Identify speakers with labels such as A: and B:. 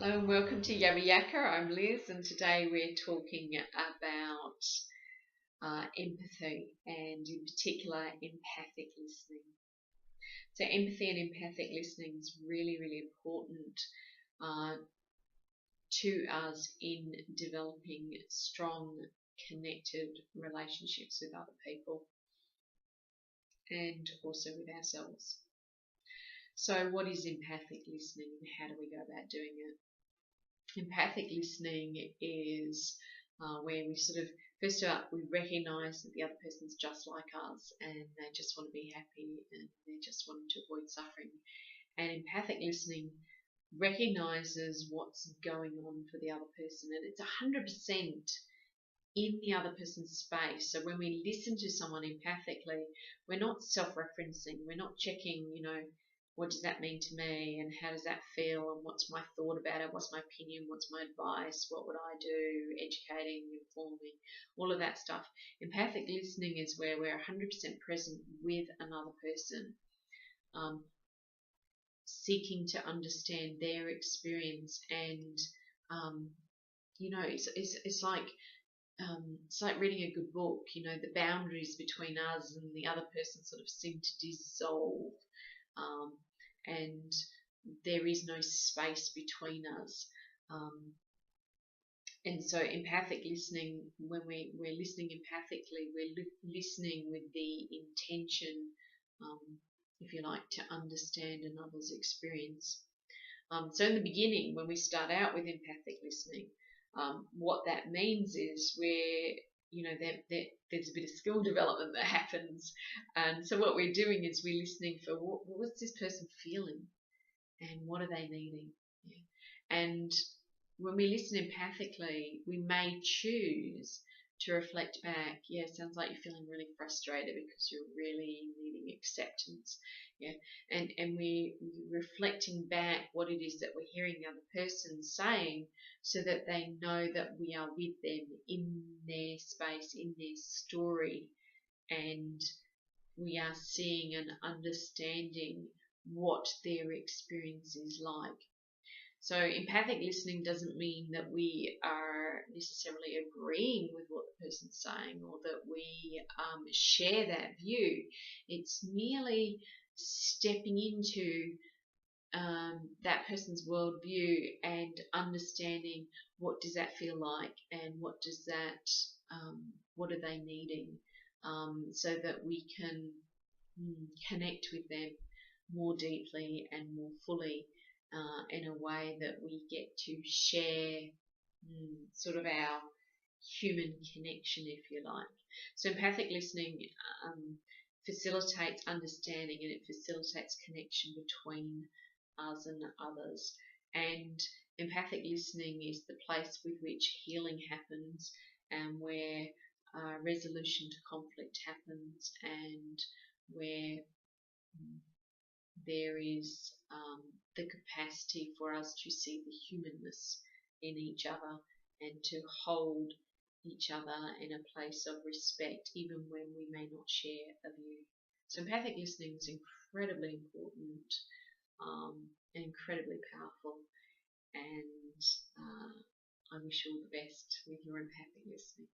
A: Hello and welcome to Yabber Yakka. I'm Liz, and today we're talking about empathy and, in particular, empathic listening. So, empathy and empathic listening is really, really important uh, to us in developing strong, connected relationships with other people and also with ourselves. So, what is empathic listening and how do we go about doing it? Empathic listening is where we sort of, first up, we recognise that the other person's just like us and they just want to be happy and they're just wanting to avoid suffering. And empathic listening recognises what's going on for the other person, and it's 100% in the other person's space. So when we listen to someone empathically, we're not self-referencing, we're not checking, what does that mean to me and how does that feel and what's my thought about it, what's my opinion, what's my advice, what would I do, educating, informing, all of that stuff. Empathic listening is where we're 100% present with another person, seeking to understand their experience, and it's like reading a good book. The boundaries between us and the other person sort of seem to dissolve, and there is no space between us. And so empathic listening, when we're listening empathically, we're listening with the intention, if you like, to understand another's experience. So in the beginning, when we start out with empathic listening, what that means is there's a bit of skill development that happens. And so what we're doing is we're listening for what's this person feeling and what are they needing. Yeah. And when we listen empathically, we may choose to reflect back. Yeah, sounds like you're feeling really frustrated because you're really needing acceptance. Yeah, and we're reflecting back what it is that we're hearing the other person saying, so that they know that we are with them in their space, in their story, and we are seeing and understanding what their experience is like. So empathic listening doesn't mean that we are necessarily agreeing with what the person's saying or that we share that view. It's merely stepping into that person's worldview and understanding what does that feel like and what are they needing, so that we can connect with them more deeply and more fully, in a way that we get to share sort of our human connection, if you like. So empathic listening facilitates understanding and it facilitates connection between us and others. And empathic listening is the place with which healing happens and where resolution to conflict happens, and where there is the capacity for us to see the humanness in each other and to hold each other in a place of respect, even when we may not share a view. So empathic listening is incredibly important and incredibly powerful, and I wish you all the best with your empathic listening.